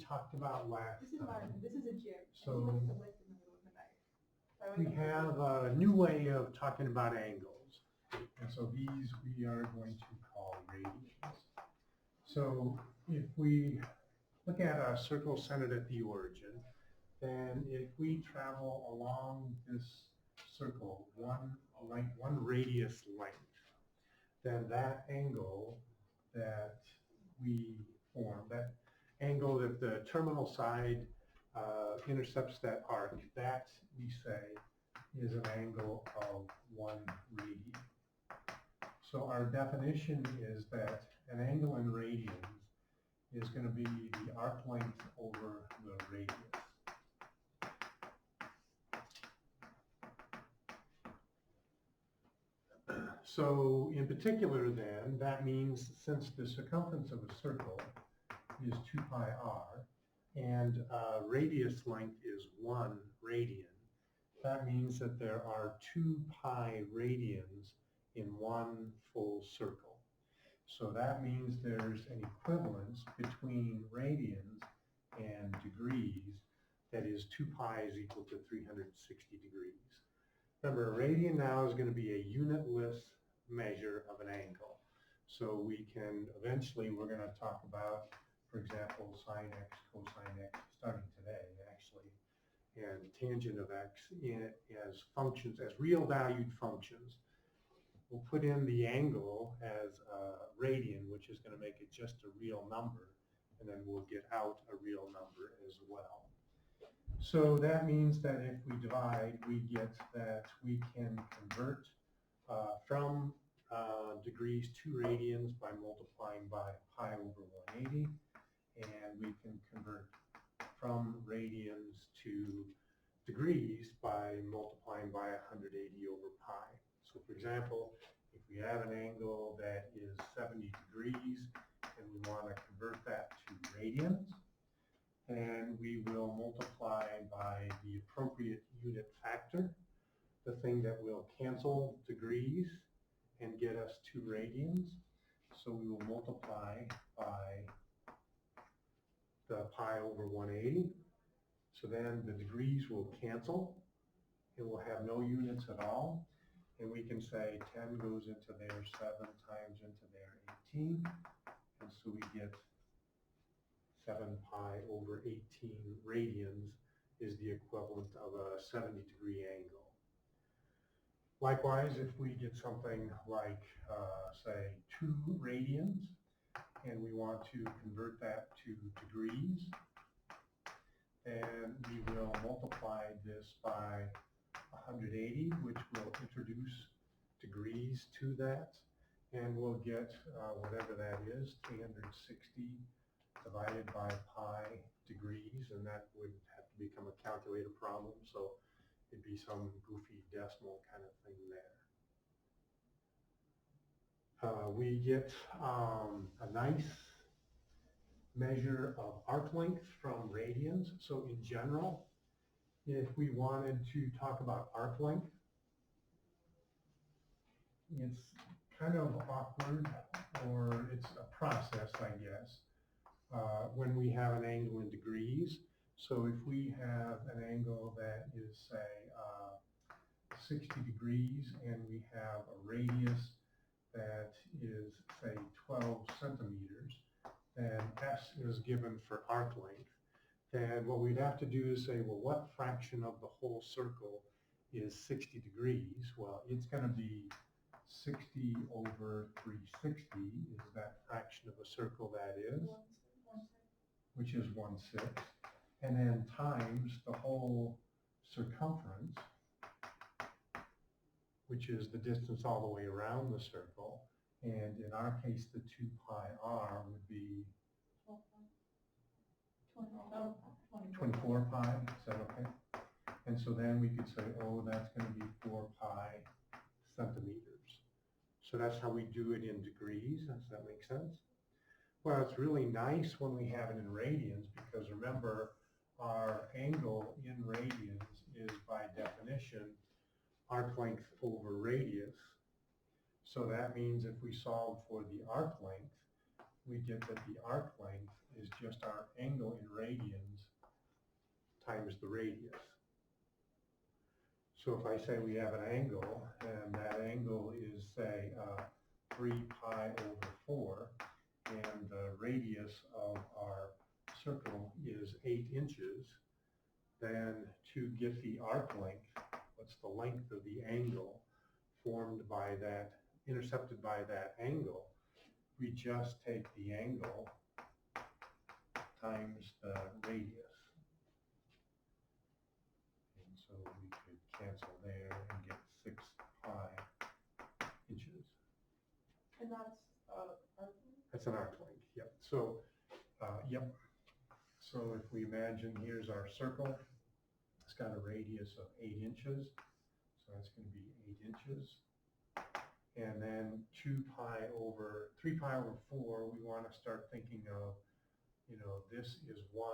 talked about last This is my, time. this is a gym. So- And he puts the lift in the middle of the night. So I We went have a new way of talking about angles. And so these we are going to call radians. So if we look at a circle centered at the origin, then if we travel along this circle one radius length, then that angle that we form, that angle that the terminal side intercepts that arc, that we say is an angle of 1 radian. So our definition is that an angle in radians is going to be the arc length over the radius. So in particular then, that means since the circumference of a circle is 2 pi r and radius length is 1 radian, that means that there are 2 pi radians in one full circle. So that means there's an equivalence between radians and degrees that is 2 pi is equal to 360 degrees. Remember, a radian now is going to be a unitless measure of an angle. So we can, eventually we're going to talk about, for example, sine x, cosine x, starting today actually, and tangent of x as functions, as real valued functions. We'll put in the angle as a radian, which is going to make it just a real number, and then we'll get out a real number as well. So that means that if we divide, we get that we can convert from degrees to radians by multiplying by pi over 180, and we can convert from radians to degrees by multiplying by 180 over pi. So for example, if we have an angle that is 70 degrees and we want to convert that to radians, and we will multiply by the appropriate unit factor, the thing that will cancel degrees and get us to radians. So we will multiply by the pi over 180. So then the degrees will cancel. It will have no units at all. And we can say 10 goes into there, 7 times into there, 18. And so we get 7 pi over 18 radians is the equivalent of a 70-degree angle. Likewise, if we get something like, say, 2 radians, and we want to convert that to degrees, then we will multiply this by 180, which will introduce degrees to that, and we'll get whatever that is, 360 divided by pi degrees, and that would have to become a calculator problem, so it'd be some goofy decimal kind of thing there. We get a nice measure of arc length from radians. So in general, if we wanted to talk about arc length, it's kind of awkward, or it's a process, I guess, when we have an angle in degrees. So if we have an angle that is, say, 60 degrees, and we have a radius that is, say, 12 centimeters, then S is given for arc length. Then what we'd have to do is say, well, what fraction of the whole circle is 60 degrees? Well, it's going to be 60 over 360 is that fraction of a circle that is, which is 1/6. And then times the whole circumference, which is the distance all the way around the circle. And in our case, the 2 pi r would be 24 pi. Is that okay? And so then we could say, oh, that's going to be 4 pi centimeters. So that's how we do it in degrees. Does that make sense? Well, it's really nice when we have it in radians, because remember, our angle in radians is by definition arc length over radius. So that means if we solve for the arc length, we get that the arc length is just our angle in radians radians times the radius. So if I say we have an angle, and that angle is, say, 3 pi over 4, and the radius of our circle is 8 inches, then to get the arc length, what's the length of the angle formed by that, intercepted by that angle, we just take the angle times the radius. And so we could cancel there and get 6 pi inches. And that's, arc length? That's an arc length, yep. So, yep. So if we imagine here's our circle, it's got a radius of 8 inches. So that's going to be 8 inches. And then 3 pi over 4, we want to start thinking of, this is 1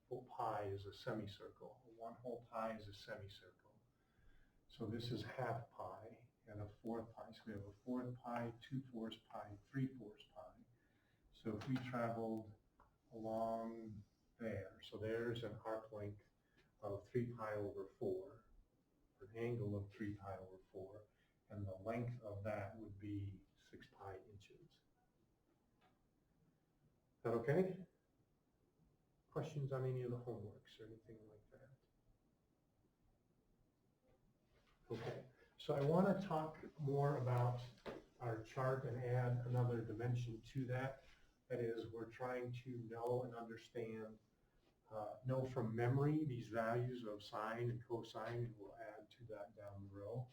whole pi is a semicircle. 1 whole pi is a semicircle. So this is half pi and a 4th pi. So we have a 4th pi, 2/4 pi, 3/4 pi. So if we traveled along there, so there's an arc length of 3 pi over 4, an angle of 3 pi over 4, and the length of that would be 6 pi inches. Is that okay? Questions on any of the homeworks or anything like that? Okay, so I want to talk more about our chart and add another dimension to that. That is, we're trying to know and understand, know from memory these values of sine and cosine, and we'll add to that down the road.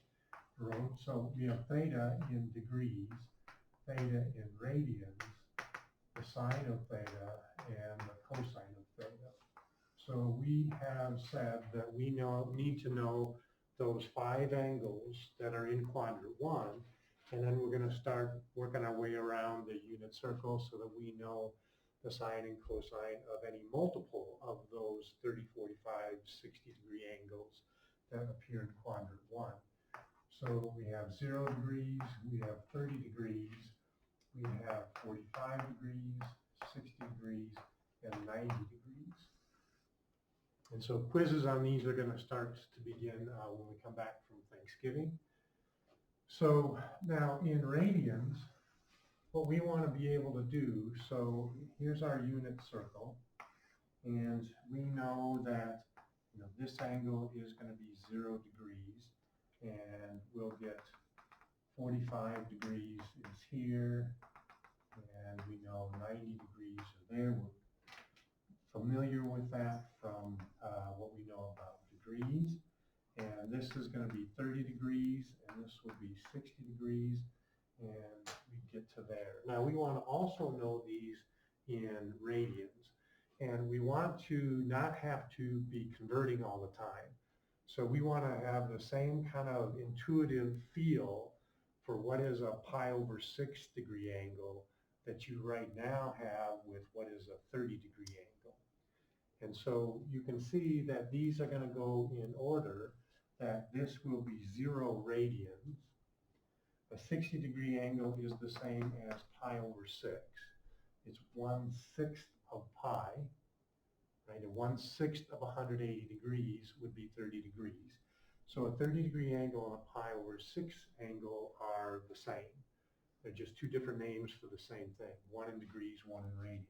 So we have theta in degrees, theta in radians, the sine of theta, and the cosine of theta. So we have said that we need to know those 5 angles that are in quadrant 1, and then we're going to start working our way around the unit circle so that we know the sine and cosine of any multiple of those 30, 45, 60-degree angles that appear in quadrant 1. So we have 0 degrees, we have 30 degrees, we have 45 degrees, 60 degrees, and 90 degrees. And so quizzes on these are going to start to begin when we come back from Thanksgiving. So now in radians, what we want to be able to do, so here's our unit circle, and we know that this angle is going to be 0 degrees, and we'll get 45 degrees is here, and we know 90 degrees are there. We're familiar with that from what we know about degrees. And this is going to be 30 degrees, and this will be 60 degrees, and we get to there. Now we want to also know these in radians, and we want to not have to be converting all the time. So we want to have the same kind of intuitive feel for what is a pi over 6 degree angle that you right now have with what is a 30 degree angle. And so you can see that these are going to go in order, that this will be 0 radians. A 60 degree angle is the same as pi over 6. It's 1/6 of pi, right? And 1/6 of 180 degrees would be 30 degrees. So a 30 degree angle and a pi over 6 angle are the same. They're just 2 different names for the same thing, 1 in degrees, 1 in radians.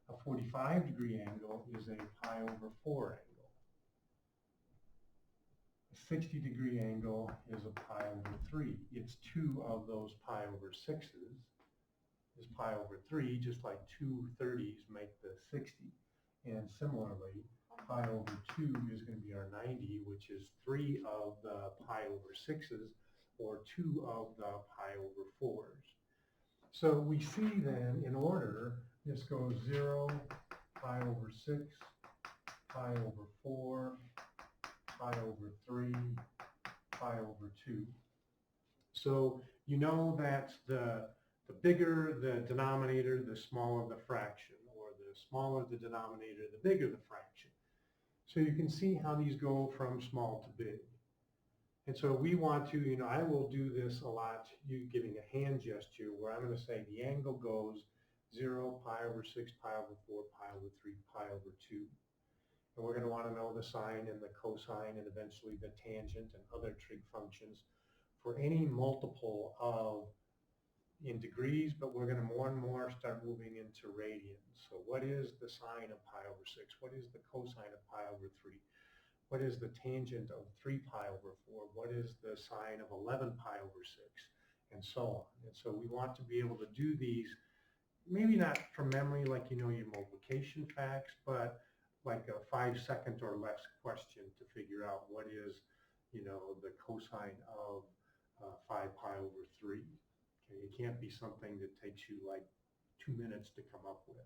A 45 degree angle is a pi over 4 angle. A 60 degree angle is a pi over 3. It's 2 of those pi over 6s is pi over 3, just like 2 30s make the 60. And similarly, pi over 2 is going to be our 90, which is 3 of the pi over 6s, or 2 of the pi over 4s. So we see then, in order, this goes 0, pi over 6, pi over 4, pi over 3, pi over 2. So you know that the bigger the denominator, the smaller the fraction, or the smaller the denominator, the bigger the fraction. So you can see how these go from small to big. And so we want to, I will do this a lot, you giving a hand gesture where I'm going to say the angle goes 0, pi over 6, pi over 4, pi over 3, pi over 2. And we're going to want to know the sine and the cosine and eventually the tangent and other trig functions for any multiple of in degrees, but we're going to more and more start moving into radians. So what is the sine of pi over 6? What is the cosine of pi over 3? What is the tangent of 3 pi over 4? What is the sine of 11 pi over 6? And so on. And so we want to be able to do these, maybe not from memory like you know your multiplication facts, but like a 5-second or less question to figure out what is, you know, the cosine of 5 pi over 3. Okay, it can't be something that takes you like 2 minutes to come up with,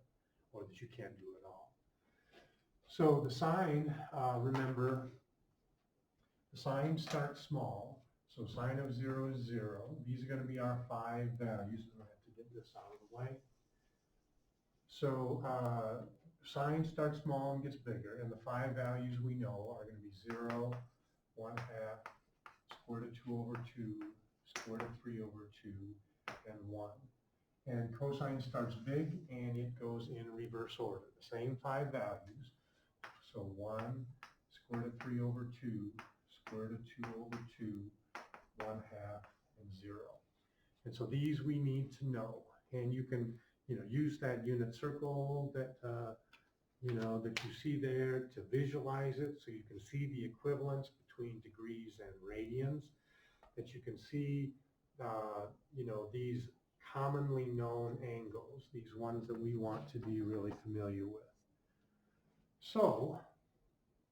or that you can't do at all. So the sine, remember, the sine starts small. So sine of 0 is 0. These are going to be our 5 values. I'm going to have to get this out of the way. So sine starts small and gets bigger, and the 5 values we know are going to be 0, 1/2, square root of 2 over 2, square root of 3 over 2, and 1. And cosine starts big and it goes in reverse order. The same 5 values. So 1, square root of 3 over 2, square root of 2 over 2, 1/2, and 0. And so these we need to know. And you can, you know, use that unit circle that, you know, that you see there to visualize it, so you can see the equivalence between degrees and radians, that you can see, you know, these commonly known angles, these ones that we want to be really familiar with. So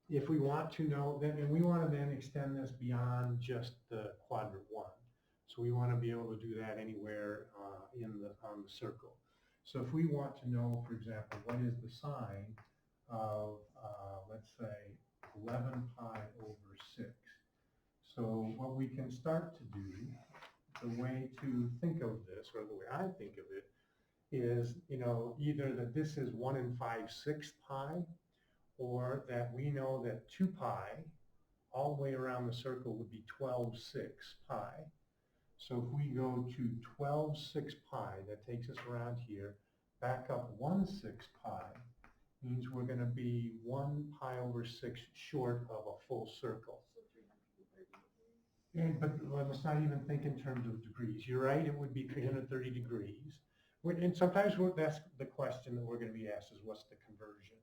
if we want to know, then, and we want to then extend this beyond just the quadrant 1. So we want to be able to do that anywhere on the circle. So if we want to know, for example, what is the sine of, let's say, 11 pi over 6. So what we can start to do, the way to think of this, or the way I think of it, is, you know, either that this is 1 5/6 pi, or that we know that 2 pi all the way around the circle would be 12/6 pi. So if we go to 12/6 pi, that takes us around here, back up 1/6 pi, means we're going to be 1 pi over 6 short of a full circle. So 330 degrees. But let's not even think in terms of degrees. You're right, it would be 330 degrees. And sometimes that's the question that we're going to be asked, is what's the conversion?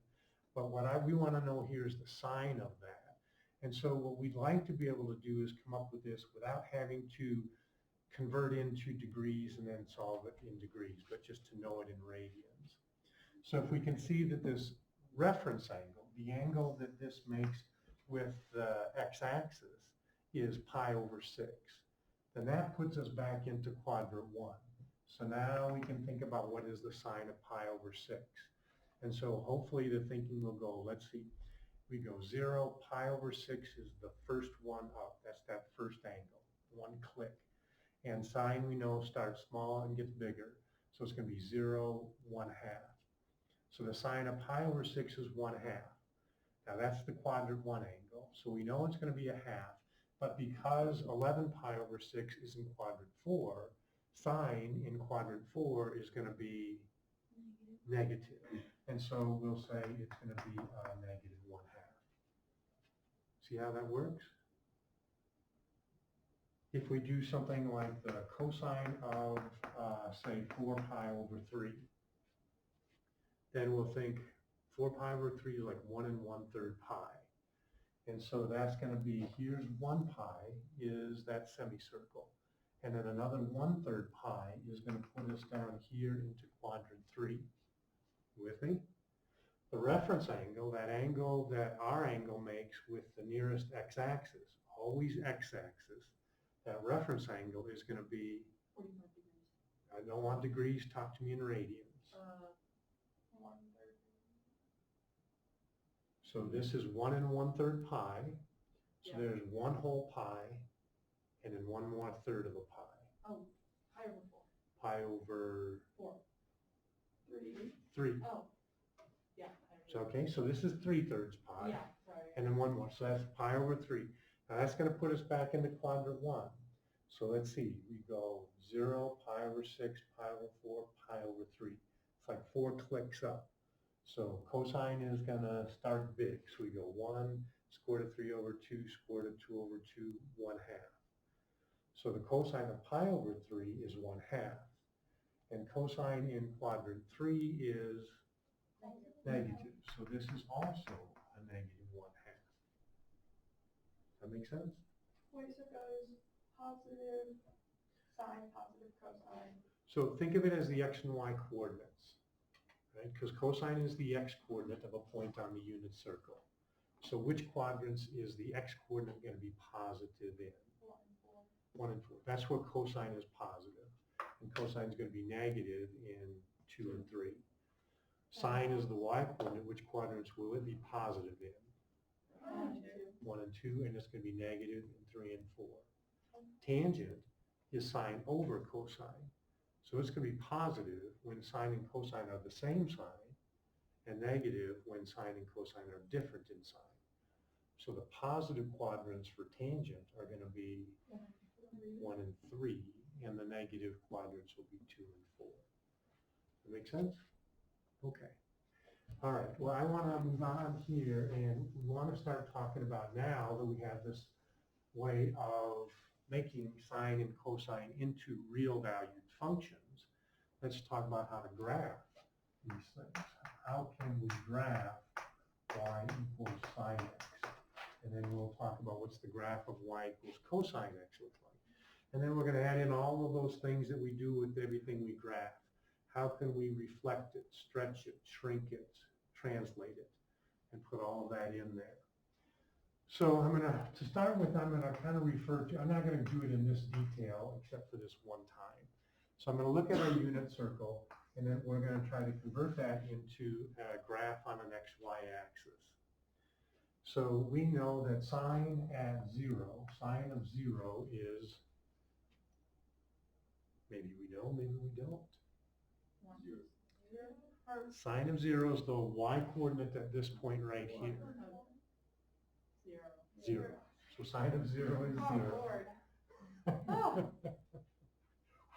But what we want to know here is the sine of that. And so what we'd like to be able to do is come up with this without having to convert into degrees and then solve it in degrees, but just to know it in radians. So if we can see that this reference angle, the angle that this makes with the x-axis, is pi over 6, then that puts us back into quadrant 1. So now we can think about what is the sine of pi over 6. And so hopefully the thinking will go, let's see, we go 0, pi over 6 is the first one up. That's that first angle, one click. And sine we know starts small and gets bigger. So it's going to be 0, 1/2. So the sine of pi over 6 is 1/2. Now that's the quadrant 1 angle. So we know it's going to be 1/2. But because 11 pi over 6 is in quadrant 4, sine in quadrant 4 is going to be negative. And so we'll say it's going to be negative 1/2. See how that works? If we do something like the cosine of, say, 4 pi over 3, then we'll think 4 pi over 3 is like 1 1/3 pi. And so that's going to be, here's 1 pi is that semicircle. And then another 1/3 pi is going to put us down here into quadrant 3. You with me? The reference angle, that angle that our angle makes with the nearest x-axis, always x-axis, that reference angle is going to be, 45 degrees. I don't want degrees, talk to me in radians. 1/3. So this is 1 1/3 pi. So Yeah. there's 1 whole pi, and then 1 1/3 of a pi. Oh, pi over 4. Pi over 4. 3. 3. Oh, yeah. So okay, so this is 3/3 pi. Yeah, sorry. And then 1 more. So that's pi over 3. Now that's going to put us back into quadrant 1. So let's see. We go 0, pi over 6, pi over 4, pi over 3. It's like 4 clicks up. So cosine is gonna start big. So we go 1, square root of 3 over 2, square root of 2 over 2, 1/2. So the cosine of pi over 3 is 1/2. And cosine in quadrant 3 is negative. So this is also a negative 1/2. That make sense? Wait, so it goes positive sine, positive cosine. So think of it as the x and y coordinates, right? Because cosine is the x coordinate of a point on the unit circle. So which quadrants is the x coordinate going to be positive in? 1 and 4. 1 and 4. That's where cosine is positive. And cosine is going to be negative in 2 and 3. Sine is the y coordinate. Which quadrants will it be positive in? 1 and 2. 1 and 2, and it's going to be negative in 3 and 4. Tangent is sine over cosine. So it's going to be positive when sine and cosine are the same sign, and negative when sine and cosine are different in sign. So the positive quadrants for tangent are going to be 1 and 3, and the negative quadrants will be 2 and 4. That make sense? Okay. All right, well, I want to move on here, and we want to start talking about, now that we have this way of making sine and cosine into real valued functions, let's talk about how to graph these things. How can we graph y equals sine x? And then we'll talk about what's the graph of y equals cosine x look like. And then we're going to add in all of those things that we do with everything we graph. How can we reflect it, stretch it, shrink it, translate it, and put all of that in there? So to start with, I'm going to kind of refer to, I'm not going to do it in this detail except for this one time. So I'm going to look at our unit circle, and then we're going to try to convert that into a graph on an XY axis. So we know that sine at 0, sine of 0 is, maybe we know, maybe we don't. 0. Or Sine of 0 is the y coordinate at this point right here. 0. 0. So sine of 0 is Oh, 0. Lord. Oh.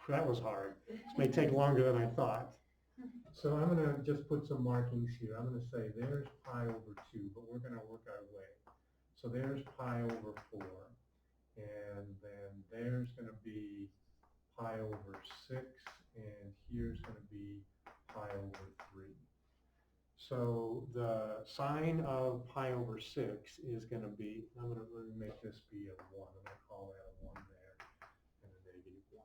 That was hard. This may take longer than I thought. So I'm going to just put some markings here. I'm going to say there's pi over 2, but we're going to work our way. So there's pi over 4, and then there's going to be pi over 6, and here's going to be pi over 3. So the sine of pi over 6 is going to be, I'm going to make this be a 1. I'm going to call that a 1 there, and a negative 1.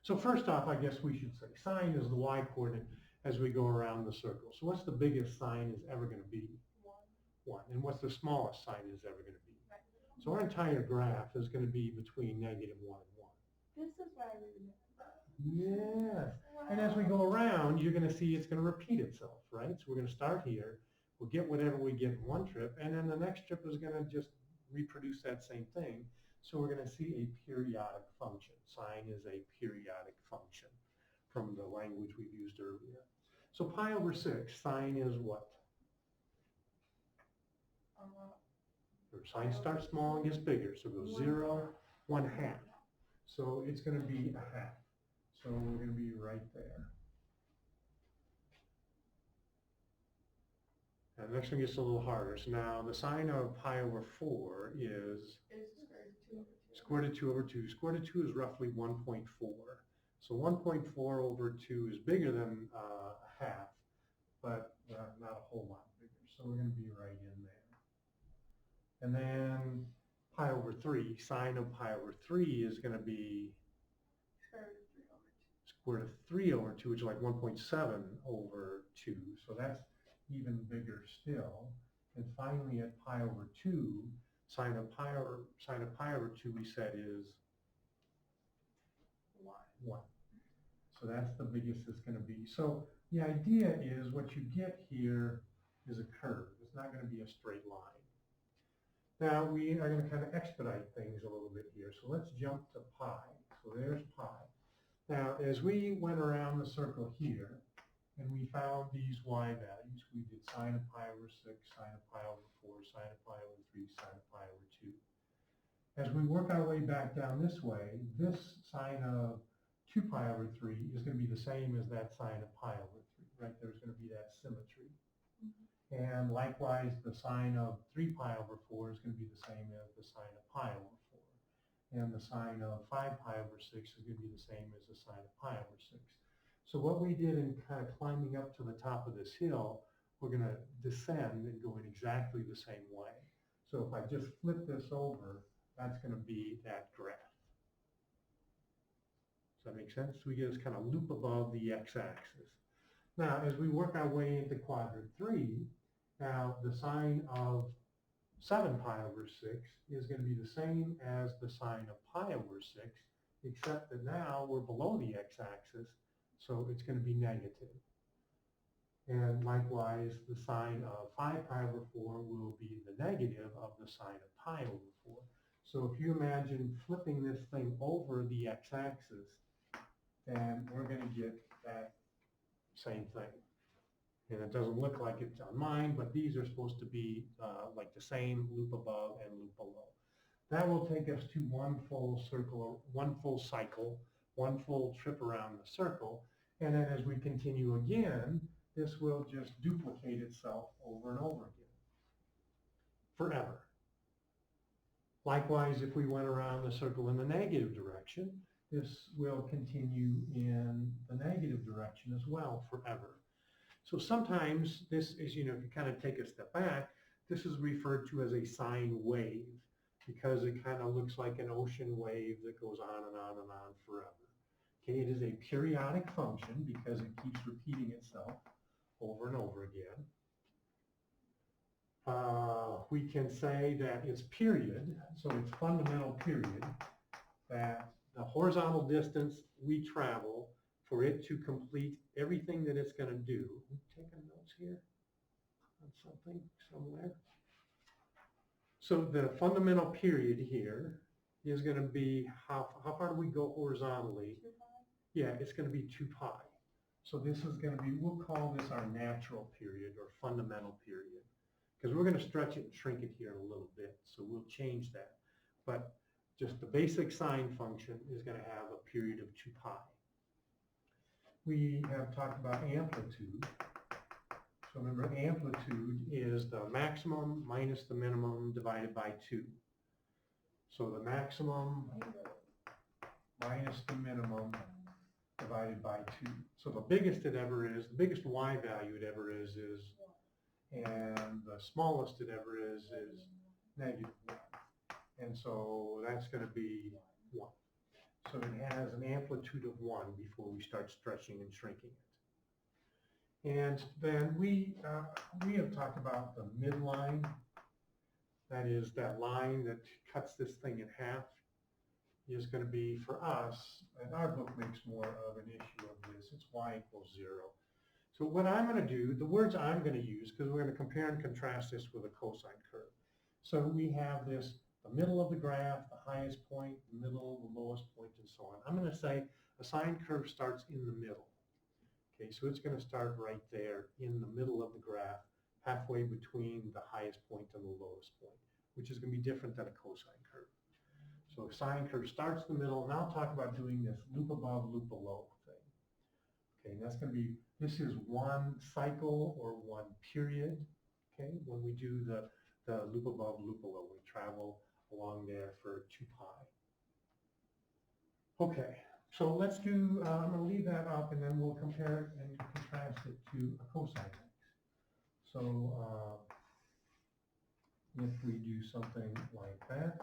So first off, I guess we should say sine is the y coordinate as we go around the circle. So what's the biggest sine is ever going to be? 1. And what's the smallest sine is ever going to be? So our entire graph is going to be between negative 1 and 1. This is why I remember. Yes. And as we go around, you're going to see it's going to repeat itself, right? So we're going to start here. We'll get whatever we get in one trip, and then the next trip is going to just reproduce that same thing. So we're going to see a periodic function. Sine is a periodic function from the language we've used earlier. So pi over 6, sine is what? Sine starts small and gets bigger, so it goes 0, 1/2. So it's going to be a half. So we're going to be right there. And the next one gets a little harder. So now the sine of pi over 4 is square root of 2 over 2. Square root of 2 is roughly 1.4. So 1.4 over 2 is bigger than a half, but not a whole lot bigger. So we're going to be right in there. And then pi over 3, sine of pi over 3 is going to be square root of 3 over 2, which is like 1.7 over 2. So that's even bigger still. And finally at pi over 2, sine of pi over 2 we said is 1. So that's the biggest it's going to be. So the idea is what you get here is a curve. It's not going to be a straight line. Now we are going to kind of expedite things a little bit here. So let's jump to pi. So there's pi. Now as we went around the circle here and we found these y values, we did sine of pi over 6, sine of pi over 4, sine of pi over 3, sine of pi over 2. As we work our way back down this way, this sine of 2 pi over 3 is going to be the same as that sine of pi over 3. right? There's going to be that symmetry. And likewise, the sine of 3 pi over 4 is going to be the same as the sine of pi over 4. And the sine of 5 pi over 6 is going to be the same as the sine of pi over 6. So what we did in kind of climbing up to the top of this hill, we're going to descend and go in exactly the same way. So if I just flip this over, that's going to be that graph. Does that make sense? We just kind of loop above the x-axis. Now, as we work our way into quadrant 3, now the sine of 7 pi over 6 is going to be the same as the sine of pi over 6, except that now we're below the x-axis, so it's going to be negative. And likewise, the sine of 5 pi over 4 will be the negative of the sine of pi over 4. So if you imagine flipping this thing over the x-axis, then we're going to get that same thing. And it doesn't look like it's on mine, but these are supposed to be like the same, loop above and loop below. That will take us to one full circle, one full cycle, one full trip around the circle. And then as we continue again, this will just duplicate itself over and over again, forever. Likewise, if we went around the circle in the negative direction, this will continue in the negative direction as well forever. So sometimes this is, if you kind of take a step back, this is referred to as a sine wave because it kind of looks like an ocean wave that goes on and on and on forever. Okay, it is a periodic function because it keeps repeating itself over and over again. We can say that its period, so its fundamental period, that the horizontal distance we travel for it to complete everything that it's going to do. Taking notes here on something somewhere. So the fundamental period here is going to be how far do we go horizontally? 2 pi? Yeah, it's going to be 2 pi. So this is going to be, we'll call this our natural period or fundamental period, because we're going to stretch it and shrink it here in a little bit. So we'll change that. But just the basic sine function is going to have a period of 2 pi. We have talked about amplitude. So remember, amplitude is the maximum minus the minimum divided by 2. So the maximum minus the minimum divided by 2. So the biggest it ever is, the biggest y value it ever is, and the smallest it ever is negative 1. And so that's going to be 1. So it has an amplitude of 1 before we start stretching and shrinking it. And then we have talked about the midline. That is that line that cuts this thing in half is going to be, for us, and our book makes more of an issue of this, it's y equals 0. So what I'm going to do, the words I'm going to use, because we're going to compare and contrast this with a cosine curve. So we have this, the middle of the graph, the highest point, the middle, the lowest point, and so on. I'm going to say a sine curve starts in the middle. Okay, so it's going to start right there in the middle of the graph, halfway between the highest point and the lowest point, which is going to be different than a cosine curve. So a sine curve starts in the middle, and I'll talk about doing this loop above, loop below thing. Okay, and that's going to be, this is one cycle or one period, okay, when we do the loop above, loop below. We travel along there for 2 pi. Okay, so let's do, I'm going to leave that up and then we'll compare and contrast it to a cosine x. So if we do something like that,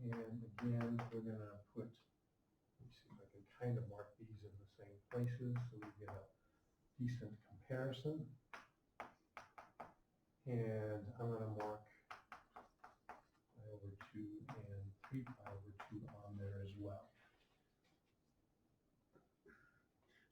and again, we're going to put, let me see if I can kind of mark these in the same places so we get a decent comparison. And I'm going to mark pi over 2 and 3 pi over 2 on there as well.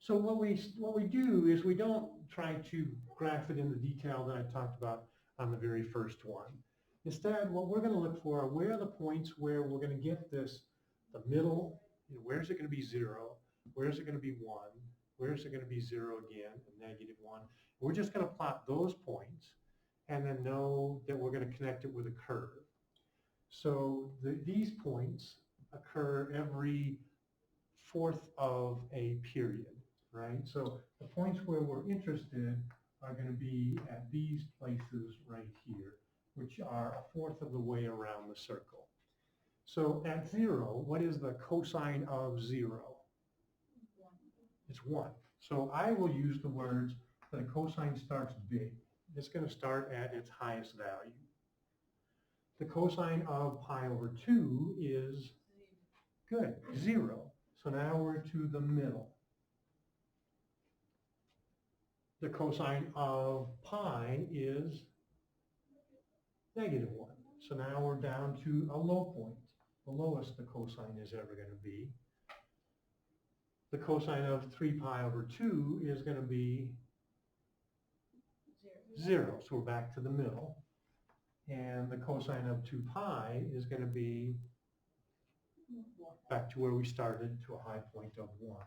So what we do is we don't try to graph it in the detail that I talked about on the very first one. Instead, what we're going to look for are where are the points where we're going to get this, the middle, where's it going to be 0, where's it going to be 1, where's it going to be 0 again, and negative 1. We're just going to plot those points and then know that we're going to connect it with a curve. So these points occur every fourth of a period. right? So the points where we're interested are going to be at these places right here, which are a fourth of the way around the circle. So at 0, what is the cosine of 0? It's 1. So I will use the words that a cosine starts big. It's going to start at its highest value. The cosine of pi over 2 is good, 0. So now we're to the middle. The cosine of pi is negative 1. So now we're down to a low point, the lowest the cosine is ever going to be. The cosine of 3 pi over 2 is going to be 0. So we're back to the middle. And the cosine of 2 pi is going to be back to where we started, to a high point of 1.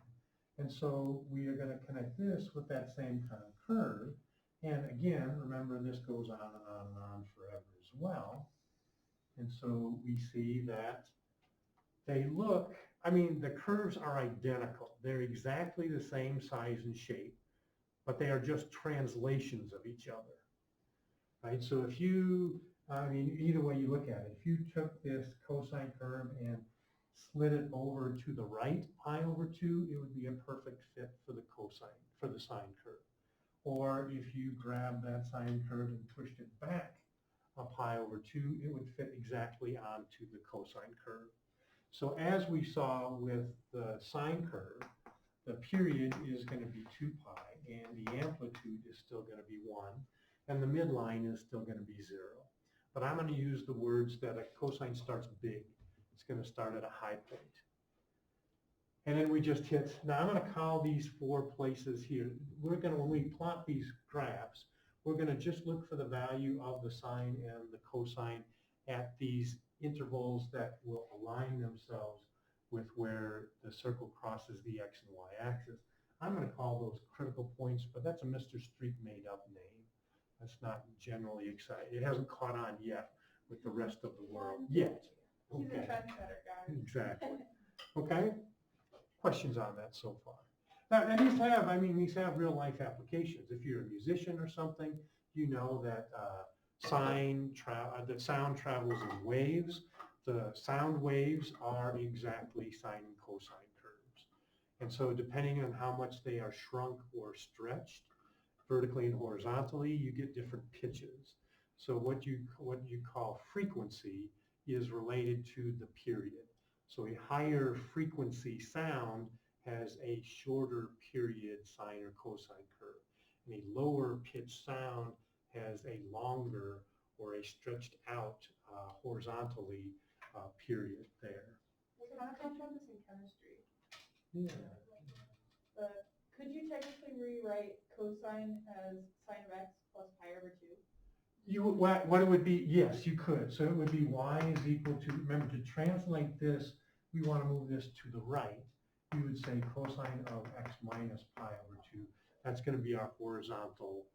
And so we are going to connect this with that same kind of curve. And again, remember this goes on and on and on forever as well. And so we see that they look, I mean, the curves are identical. They're exactly the same size and shape, but they are just translations of each other, right? So if you, I mean, either way you look at it, if you took this cosine curve and slid it over to the right pi over 2, it would be a perfect fit for the cosine, for the sine curve. Or if you grab that sine curve and pushed it back a pi over 2, it would fit exactly onto the cosine curve. So as we saw with the sine curve, the period is going to be 2 pi, and the amplitude is still going to be 1, and the midline is still going to be 0. But I'm going to use the words that a cosine starts big. It's going to start at a high point. And then we just hit, now I'm going to call these 4 places here. We're going to, when we plot these graphs, we're going to just look for the value of the sine and the cosine at these intervals that will align themselves with where the circle crosses the x and y axis. I'm going to call those critical points, but that's a Mr. Street made up name. That's not generally exciting. It hasn't caught on yet with the rest of the world yet. He's a Okay. trendsetter, guys. Exactly. Okay. Questions on that so far? Now, and these have real life applications. If you're a musician or something, you know that the sound travels in waves. The sound waves are exactly sine and cosine curves. And so depending on how much they are shrunk or stretched, vertically and horizontally, you get different pitches. So what you call frequency is related to the period. So a higher frequency sound has a shorter period sine or cosine curve. And a lower pitched sound has a longer or a stretched out horizontally period there. Can I talk about this in chemistry? Yeah. Could you technically rewrite cosine as sine of x plus pi over 2? What it would be, yes, you could. So it would be y is equal to, remember to translate this, we want to move this to the right. We would say cosine of x minus pi over 2. That's going to be our horizontal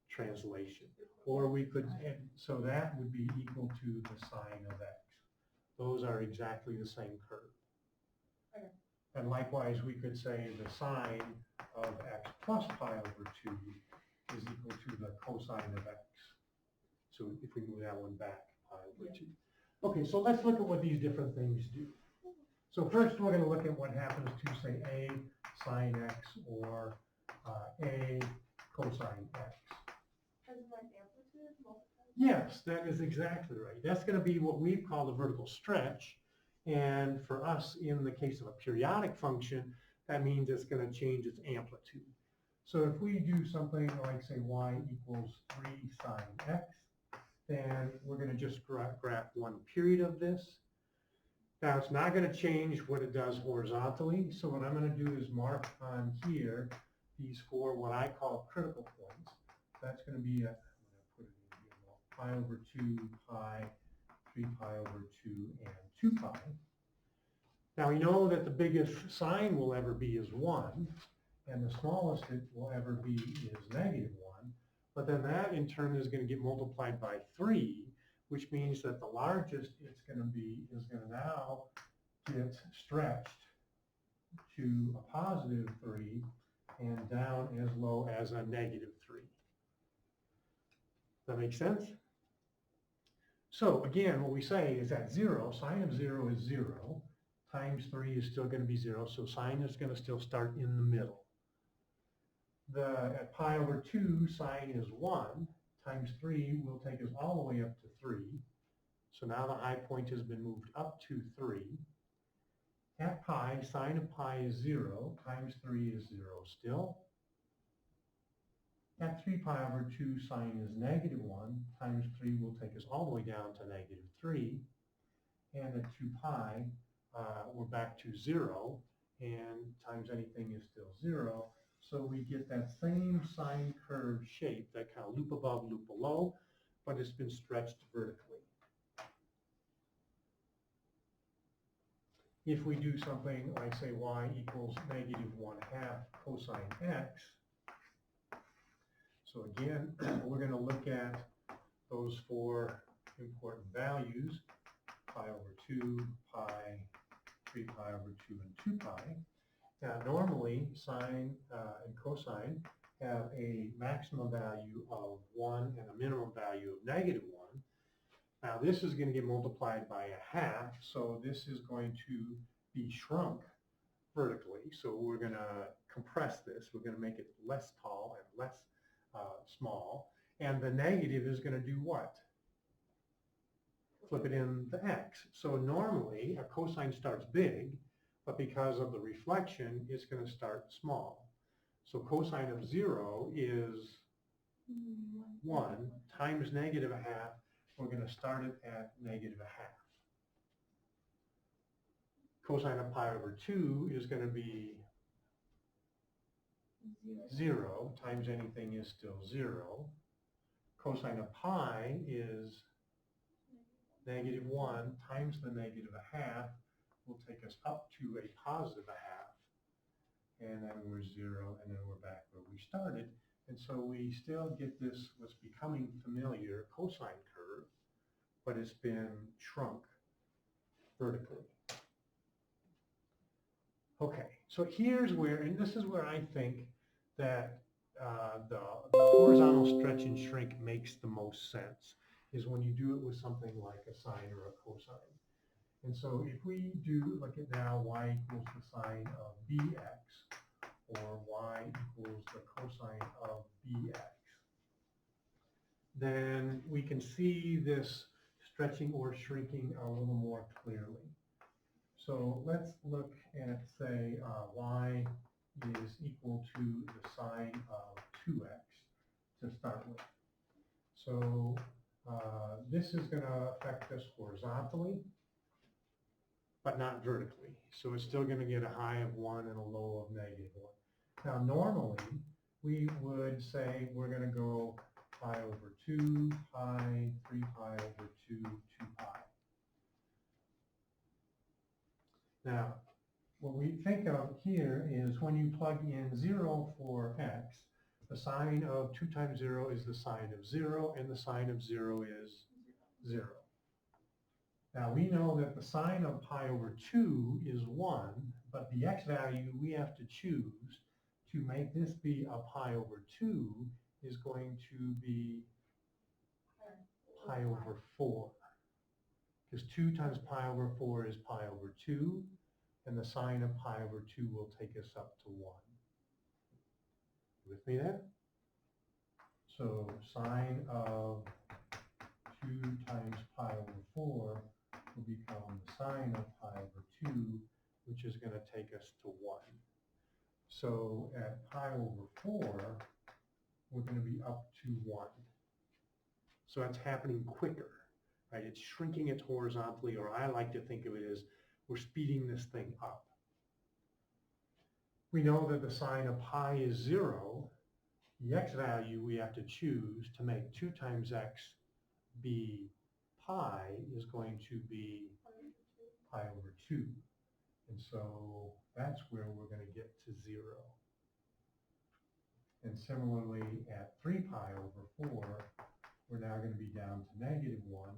translation. Or we could, so that would be equal to the sine of x. Those are exactly the same curve. Okay. And likewise, we could say the sine of x plus pi over 2 is equal to the cosine of x. So if we move that one back, pi over 2. Okay, so let's look at what these different things do. So first we're going to look at what happens to, say, a sine x or a cosine x. As my amplitude multiplied? Yes, that is exactly right. That's going to be what we call the vertical stretch. And for us, in the case of a periodic function, that means it's going to change its amplitude. So if we do something like, say, y equals 3 sine x, then we're going to just graph one period of this. Now, it's not going to change what it does horizontally. So what I'm going to do is mark on here these 4 what I call critical points. That's going to be, I'm going to put it in here, well, pi over 2, pi, 3 pi over 2, and 2 pi. Now we know that the biggest sine will ever be is 1, and the smallest it will ever be is negative 1. But then that in turn is going to get multiplied by 3, which means that the largest it's going to be is going to now get stretched to a positive 3, and down as low as a negative 3. Does that make sense? So again, what we say is that 0, sine of 0 is 0, times 3 is still going to be 0, so sine is going to still start in the middle. At pi over 2, sine is 1, times 3 will take us all the way up to 3. So now the high point has been moved up to 3. At pi, sine of pi is 0, times 3 is 0 still. At 3 pi over 2, sine is negative 1, times 3 will take us all the way down to negative 3. And at 2 pi, we're back to 0, and times anything is still 0. So we get that same sine curve shape, that kind of loop above, loop below, but it's been stretched vertically. If we do something like, say, y equals negative 1/2 cosine x, so again, we're going to look at those 4 important values, pi over 2, pi, 3 pi over 2, and 2 pi. Now, normally, sine and cosine have a maximum value of 1 and a minimum value of negative 1. Now, this is going to get multiplied by 1/2, so this is going to be shrunk vertically. So we're going to compress this. We're going to make it less tall and less small. And the negative is going to do what? Flip it in the x. So normally, a cosine starts big, but because of the reflection, it's going to start small. So cosine of 0 is 1 times negative 1/2. We're going to start it at negative 1/2. Cosine of pi over 2 is going to be 0 times anything is still 0. Cosine of pi is negative 1 times the negative 1/2 will take us up to a positive 1/2. And then we're 0, and then we're back where we started. And so we still get this, what's becoming familiar, cosine curve, but it's been shrunk vertically. Okay, so here's where, and this is where I think that the horizontal stretch and shrink makes the most sense, is when you do it with something like a sine or a cosine. And so if we do, look at now, y equals the sine of bx, or y equals the cosine of bx, then we can see this stretching or shrinking a little more clearly. So let's look at, say, y is equal to the sine of 2x to start with. So this is going to affect us horizontally, but not vertically. So it's still going to get a high of 1 and a low of negative 1. Now normally, we would say we're going to go pi over 2, pi, 3 pi over 2, 2 pi. Now, what we think of here is when you plug in 0 for x, the sine of 2 times 0 is the sine of 0, and the sine of 0 is 0. Now, we know that the sine of pi over 2 is 1, but the x value we have to choose to make this be a pi over 2 is going to be pi over 4. Because 2 times pi over 4 is pi over 2, and the sine of pi over 2 will take us up to 1. With me there? So sine of 2 times pi over 4 will become the sine of pi over 2, which is going to take us to 1. So at pi over 4, we're going to be up to 1. So that's happening quicker. Right? It's shrinking it horizontally, or I like to think of it as we're speeding this thing up. We know that the sine of pi is 0. The x value we have to choose to make 2 times x be pi is going to be pi over 2. And so that's where we're going to get to 0. And similarly, at 3 pi over 4, we're now going to be down to negative 1.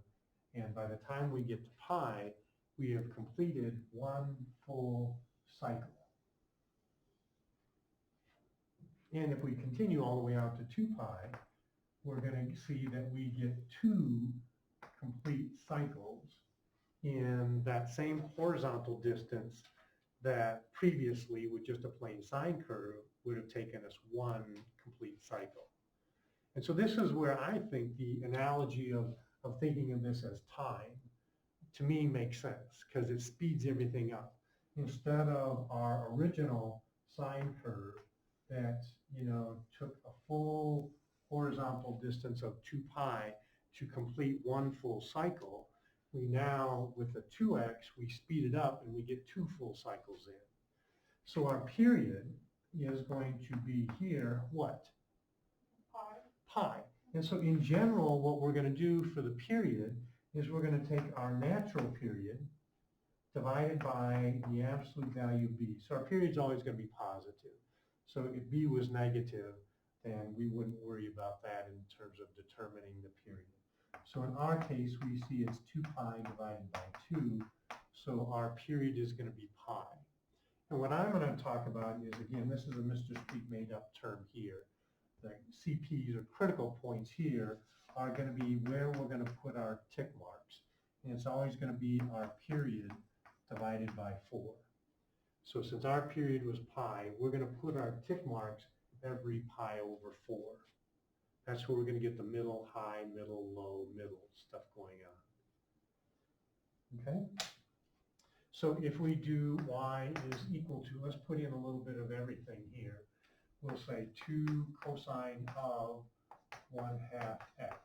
And by the time we get to pi, we have completed one full cycle. And if we continue all the way out to 2 pi, we're going to see that we get 2 complete cycles in that same horizontal distance that previously, with just a plain sine curve, would have taken us 1 complete cycle. And so this is where I think the analogy of thinking of this as time, to me, makes sense, because it speeds everything up. Instead of our original sine curve that, took a full horizontal distance of 2 pi to complete 1 full cycle, we now, with the 2x, we speed it up and we get 2 full cycles in. So our period is going to be here, what? Pi. And so in general, what we're going to do for the period is we're going to take our natural period divided by the absolute value of b. So our period's always going to be positive. So if b was negative, then we wouldn't worry about that in terms of determining the period. So in our case, we see it's 2 pi divided by 2. So our period is going to be pi. And what I'm going to talk about is, again, this is a Mr. Street made up term here. The CPs, or critical points here, are going to be where we're going to put our tick marks. And it's always going to be our period divided by 4. So since our period was pi, we're going to put our tick marks every pi over 4. That's where we're going to get the middle, high, middle, low, middle stuff going on. Okay? So if we do y is equal to, let's put in a little bit of everything here. We'll say 2 cosine of 1/2 x.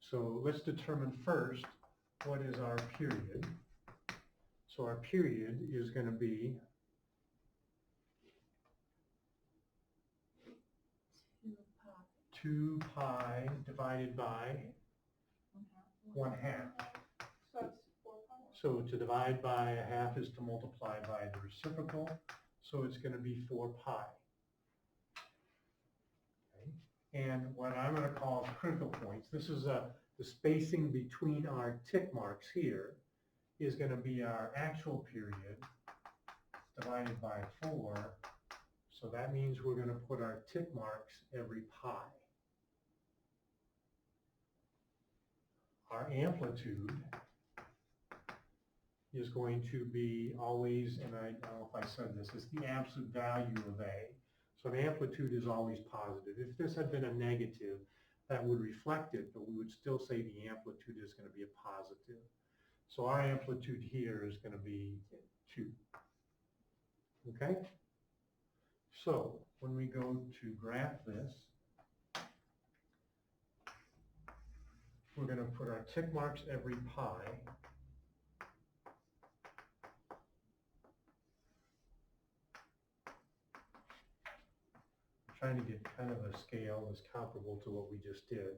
So let's determine first what is our period. So our period is going to be 2 pi divided by 1/2. So that's 4 pi. So to divide by a half is to multiply by the reciprocal. So it's going to be 4 pi. Okay. And what I'm going to call critical points, this is the spacing between our tick marks here, is going to be our actual period divided by 4. So that means we're going to put our tick marks every pi. Our amplitude is going to be always, and I don't know if I said this, it's the absolute value of A. So the amplitude is always positive. If this had been a negative, that would reflect it, but we would still say the amplitude is going to be a positive. So our amplitude here is going to be 2. Okay? So when we go to graph this, we're going to put our tick marks every pi. I'm trying to get kind of a scale that's comparable to what we just did.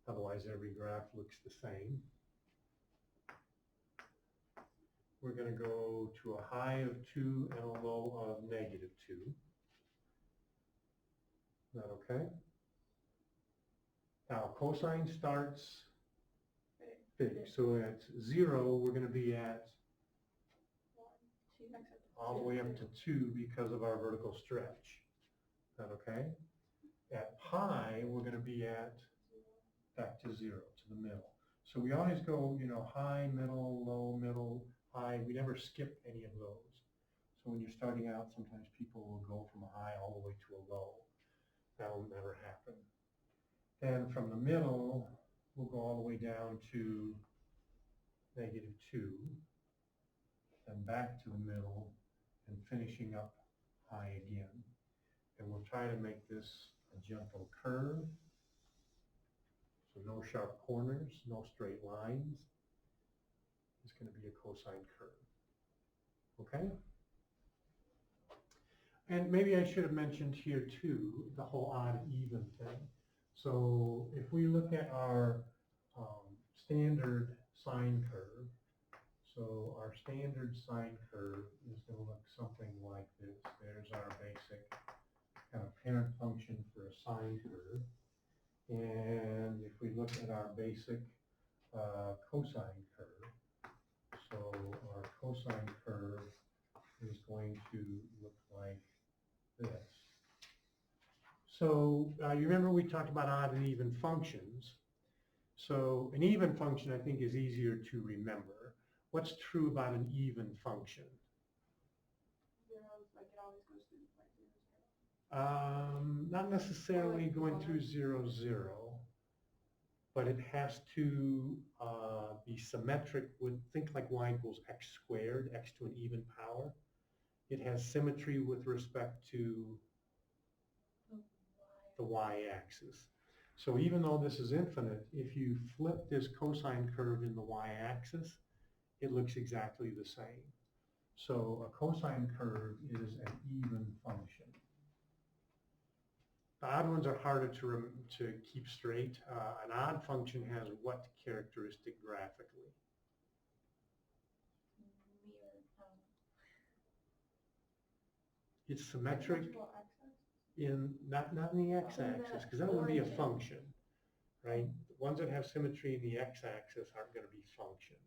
Otherwise, every graph looks the same. We're going to go to a high of 2 and a low of -2. Is that okay? Now, cosine starts big. So at 0, we're going to be at 1, 2, all the way up to 2 because of our vertical stretch. Is that okay? At pi, we're going to be at back to 0, to the middle. So we always go, high, middle, low, middle, high. We never skip any of those. So when you're starting out, sometimes people will go from a high all the way to a low. That'll never happen. Then from the middle, we'll go all the way down to -2, then back to the middle, and finishing up high again. And we'll try to make this a gentle curve. So no sharp corners, no straight lines. It's going to be a cosine curve. Okay? And maybe I should have mentioned here too, the whole odd even thing. So if we look at our standard sine curve, so our standard sine curve is going to look something like this. There's our basic kind of parent function for a sine curve. And if we look at our basic cosine curve, so our cosine curve is going to look like this. So you remember we talked about odd and even functions. So an even function, I think, is easier to remember. What's true about an even function? Zeros, like it always goes through like 0, 0. Not necessarily going through 0, 0, but it has to be symmetric with, think like y equals x squared, x to an even power. It has symmetry with respect to the y-axis. So even though this is infinite, if you flip this cosine curve in the y-axis, it looks exactly the same. So a cosine curve is an even function. The odd ones are harder to keep straight. An odd function has what characteristic graphically? It's symmetric Virtual axis? in, not in the x-axis, because that would be a function, right? The ones that have symmetry in the x-axis aren't going to be functions.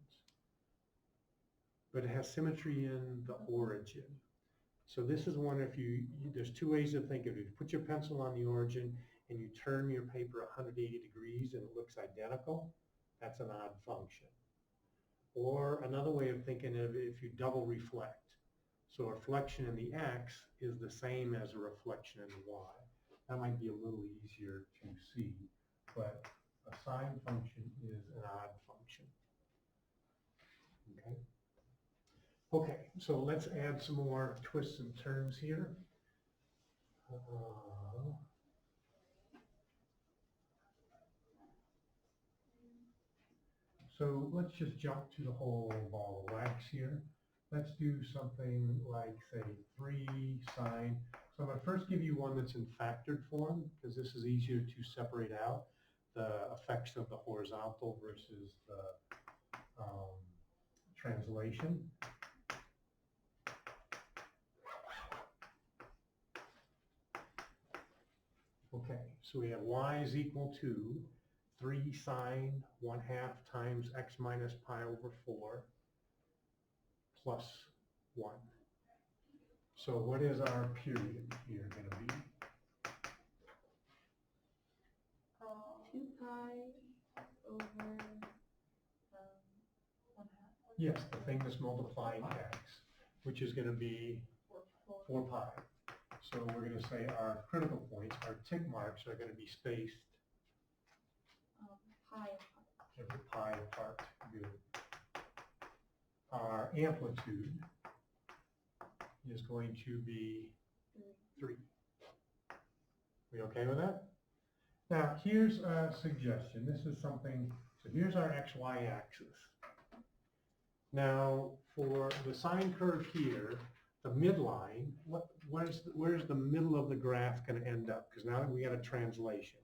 But it has symmetry in the origin. So this is one, if there's two ways to think of it. If you put your pencil on the origin and you turn your paper 180 degrees and it looks identical, that's an odd function. Or another way of thinking of it, if you double reflect. So a reflection in the x is the same as a reflection in the y. That might be a little easier to see, but a sine function is an odd function. Okay? Okay, so let's add some more twists and turns here. So let's just jump to the whole ball of wax here. Let's do something like, say, 3 sine. So I'm going to first give you one that's in factored form, because this is easier to separate out the effects of the horizontal versus the translation. Okay, so we have y is equal to 3 sine 1/2 times x minus pi over 4 plus 1. So what is our period here going to be? 2 pi over 1/2. Yes, the thing that's multiplying x, which is going to be 4 pi. So we're going to say our critical points, our tick marks, are going to be spaced Pi apart. every pi apart. Good. Our amplitude is going to be 3. We okay with that? Now, here's a suggestion. This is something, so here's our xy axis. Now, for the sine curve here, the midline, where's the middle of the graph going to end up? Because now we got a translation.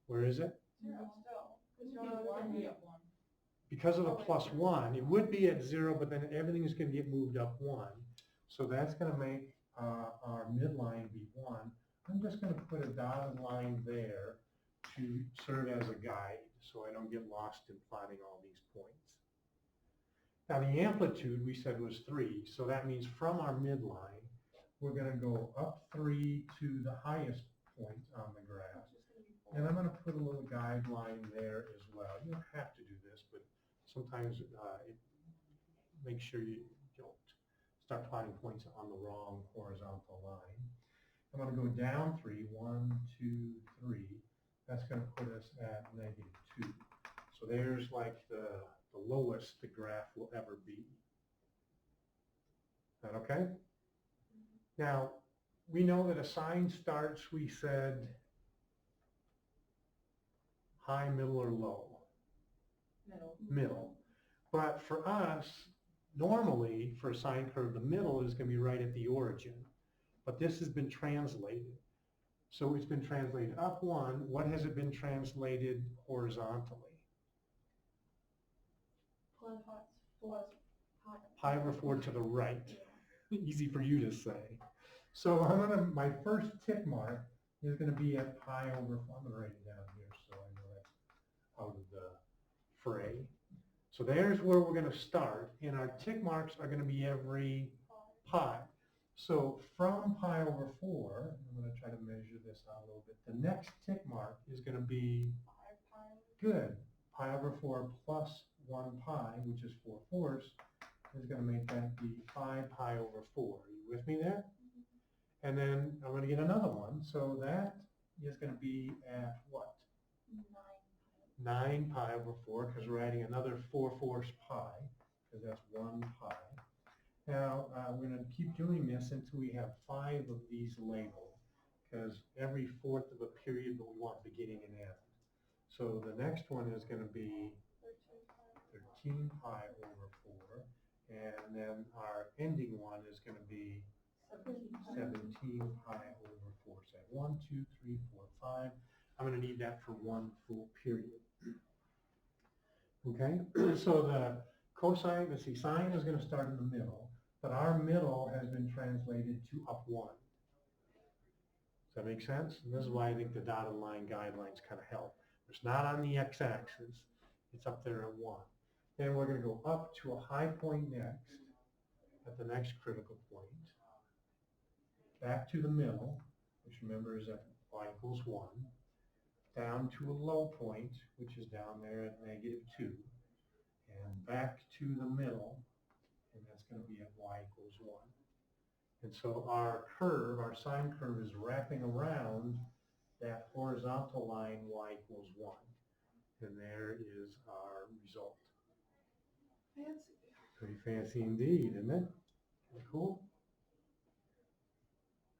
Where is it? 0 still. Because you're going to be at 1. Because of the plus 1, it would be at 0, but then everything is going to get moved up 1. So that's going to make our midline be 1. I'm just going to put a dotted line there to serve as a guide so I don't get lost in plotting all these points. Now the amplitude we said was 3, so that means from our midline, we're going to go up 3 to the highest point on the graph. And I'm going to put a little guideline there as well. You don't have to do this, but sometimes it makes sure you don't start plotting points on the wrong horizontal line. I'm going to go down 3, 1, 2, 3. That's going to put us at -2. So there's like the lowest the graph will ever be. Is that okay? Now, we know that a sine starts, we said, high, middle, or low? Middle. But for us, normally, for a sine curve, the middle is going to be right at the origin. But this has been translated. So it's been translated up 1. What has it been translated horizontally? Plus Pi over 4 to the right. Easy for you to say. So my first tick mark is going to be at pi over 4. I'm going to write it down here so I know that's out of the fray. So there's where we're going to start, and our tick marks are going to be every pi. So from pi over 4, I'm going to try to measure this out a little bit. The next tick mark is going to be 5 pi. good. Pi over 4 plus 1 pi, which is 4 fourths, is going to make that be 5 pi over 4. Are you with me there? And then I'm going to get another one. So that is going to be at what? 9 pi over 4, because we're adding another 4 fourths pi, because that's 1 pi. Now, we're going to keep doing this until we have 5 of these labeled, because every fourth of a period, but we want beginning and end. So the next one is going to be 13 pi over 4, and then our ending one is going to be 17 pi over 4. So 1, 2, 3, 4, 5. I'm going to need that for one full period. Okay, so the cosine, let's see, sine is going to start in the middle, but our middle has been translated to up 1. Does that make sense? And this is why I think the dotted line guidelines kind of help. It's not on the x-axis, it's up there at 1. Then we're going to go up to a high point next, at the next critical point, back to the middle, which remember is at y equals 1, down to a low point, which is down there at -2, and back to the middle, and that's going to be at y equals 1. And so our curve, our sine curve, is wrapping around that horizontal line y equals 1. And there is our result. Fancy. Pretty fancy indeed, isn't it? Pretty cool.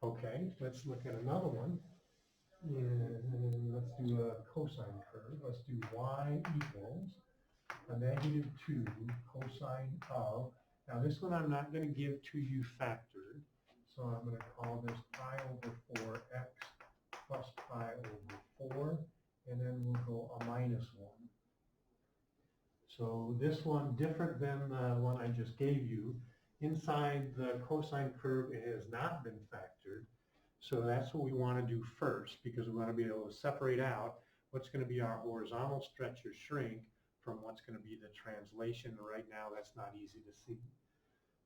Okay, let's look at another one. And let's do a cosine curve. Let's do y equals a -2 cosine of. Now this one I'm not going to give to you factored. So I'm going to call this pi over 4x plus pi over 4. And then we'll go a -1. So this one, different than the one I just gave you, inside the cosine curve it has not been factored. So that's what we want to do first, because we want to be able to separate out what's going to be our horizontal stretch or shrink from what's going to be the translation. Right now that's not easy to see.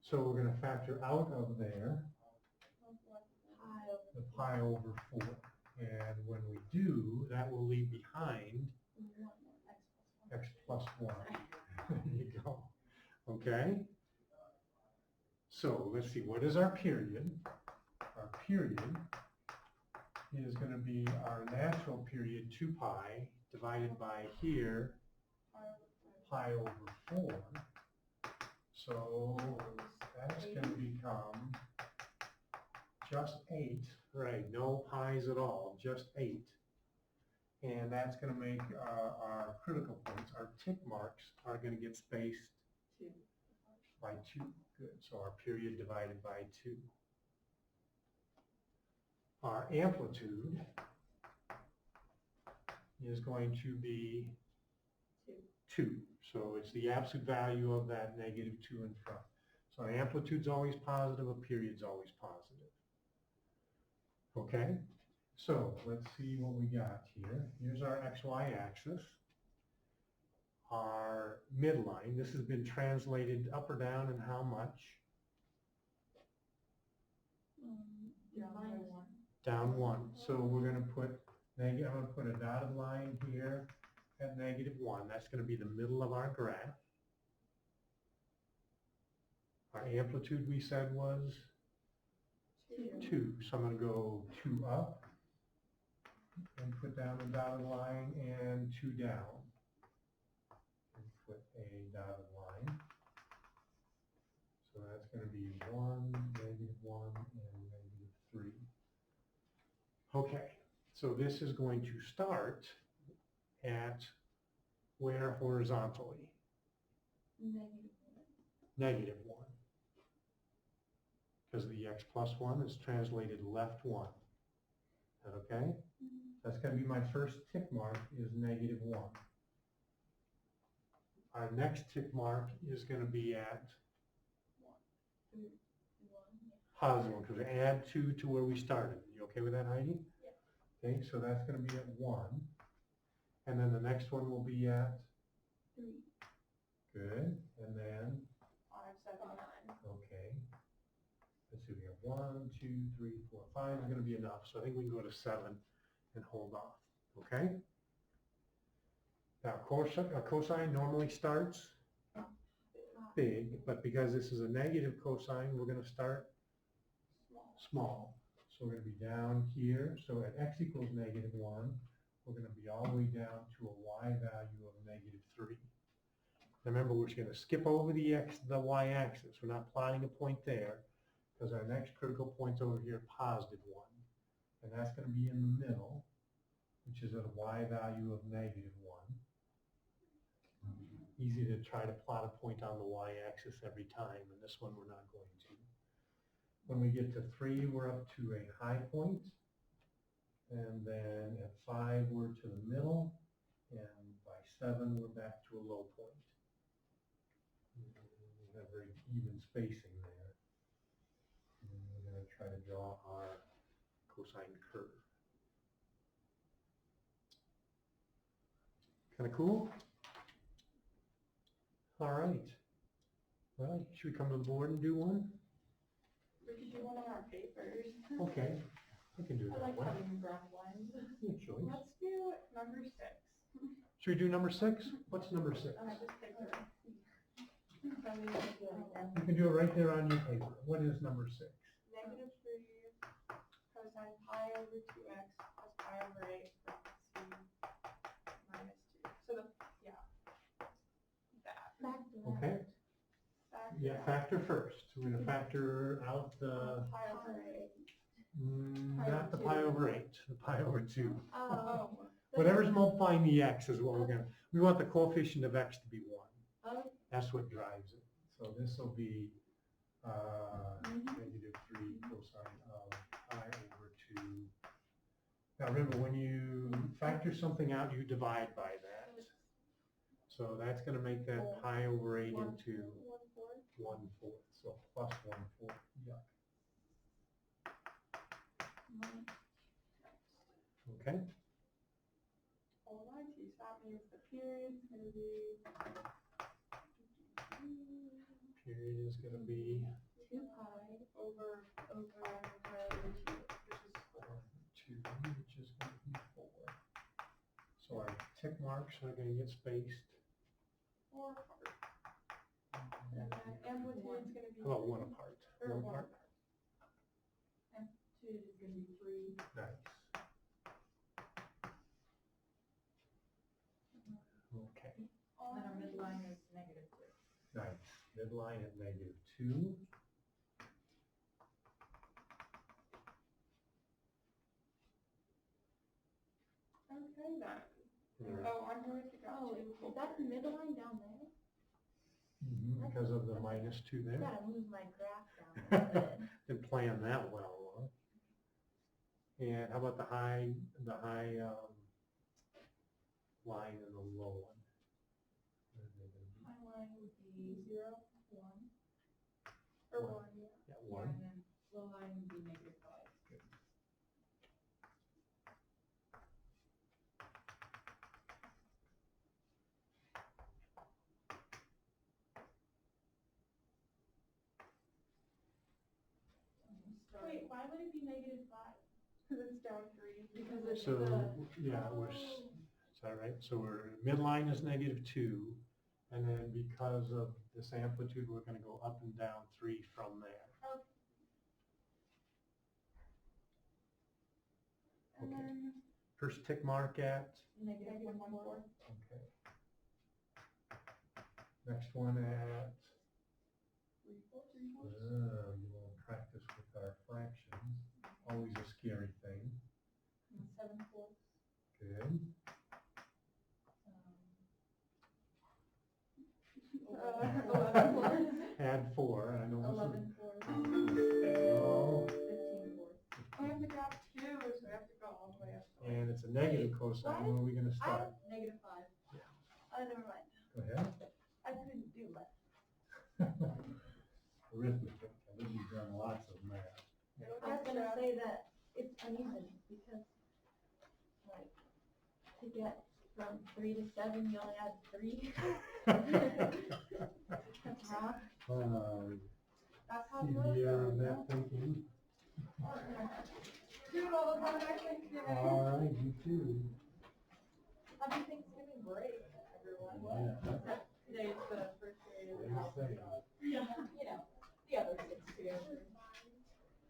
So we're going to factor out of there the pi over 4. And when we do, that will leave behind x plus 1. There you go. Okay? So let's see, what is our period? Our period is going to be our natural period, 2 pi, divided by here, pi over 4. So that's going to become just 8. Right, no pi's at all, just 8. And that's going to make our critical points, our tick marks, are going to get spaced by 2. Good, so our period divided by 2. Our amplitude is going to be 2. So it's the absolute value of that -2 in front. So our amplitude's always positive, a period's always positive. Okay, so let's see what we got here. Here's our xy axis. Our midline, this has been translated up or down and how much? Down 1. So we're going to put, I'm going to put a dotted line here at -1. That's going to be the middle of our graph. Our amplitude we said was 2. So I'm going to go 2 up and put down a dotted line and 2 down. And put a dotted line. So that's going to be 1, -1, and -3. Okay, so this is going to start at where horizontally? -1. Because the x plus 1 is translated left 1. Is that okay? That's going to be my first tick mark, is -1. Our next tick mark is going to be at positive 1, because we add 2 to where we started. You okay with that, Heidi? Yeah. Okay, so that's going to be at 1. And then the next one will be at 3. Good. And then 5, 7, 9. okay. Let's see, we have 1, 2, 3, 4, 5 is going to be enough. So I think we can go to 7 and hold off. Okay? Now, cosine normally starts big, but because this is a negative cosine, we're going to start small. So we're going to be down here. So at x equals -1, we're going to be all the way down to a y value of -3. Remember, we're just going to skip over the y-axis. We're not plotting a point there because our next critical point's over here, +1. And that's going to be in the middle, which is at a y value of -1. Easy to try to plot a point on the y-axis every time, and this one we're not going to. When we get to 3, we're up to a high point, and then at 5, we're to the middle, and by 7, we're back to a low point. We have very even spacing there. And we're going to try to draw our cosine curve. Kind of cool? All right. Well, should we come to the board and do one? We could do one on our papers. Okay, we can do I that like one. having graph lines. Good choice. Let's do number 6. Should we do number 6? What's number 6? And I just picked it. You can do it right there on your paper. What is number 6? -3 cosine pi over 2x plus pi over 8 parentheses -2. So that. Okay. Yeah, factor first. We're going to factor out the, Pi over 8. not the pi over 8, the pi over 2. Oh. Whatever's multiplying the x is what we're going to, we want the coefficient of x to be 1. Oh. That's what drives it. So this will be -3 cosine of pi over 2. Now remember, when you factor something out, you divide by that. So that's going to make that pi over 8 into 1/4. So plus 1/4. Yuck. Okay. Alrighty, so that means the period's going to be Period is going to be 2 pi over pi over 2, which is 4. 2, which is going to be 4. So our tick marks are going to get spaced. 4 apart. And then amplitude's going to be How about 1 apart? Or 1 1 apart? apart. Amplitude is going to be 3. Nice. Okay. And then our midline is -2. Nice. Midline at -2. Okay then. Alright. Oh, I'm going to go to. Is that the midline down there? Because of the -2 there. Gotta move my graph down a little bit. Didn't plan that well, huh? And how about the high line and the low one? Where are they gonna be? My line would be 0, 1. Or 1, yeah. Yeah, Yeah, 1. and then low line would be -5. Wait, why would it be -5? Because it's down 3. Because it's So, the. yeah, is that right? So our midline is -2, and then because of this amplitude, we're going to go up and down 3 from there. And Okay. then First tick mark at, -1/4. okay. Next one at, 3/4. you want to practice with our fractions. Always a scary thing. 7/4. Good. 11/4. Add 4, I know this is. 11/4. Oh, 15/4. I have the graph too, so I have to go all the way up. and it's a negative cosine, where are we going to start? -5. Oh, never mind. Go ahead. I couldn't do less. Arithmetic, I think you've done lots of math. I was gonna say that it's uneven because, like, to get from 3 to 7, you only add 3. That's wrong. That's how it See goes. the error of though, that thinking. Toodles, have a nice Thanksgiving. All right, you too. Happy Thanksgiving break, everyone. Yeah. Except today's the first day of the What do you holiday. say? Yeah, you know, the other 6 too.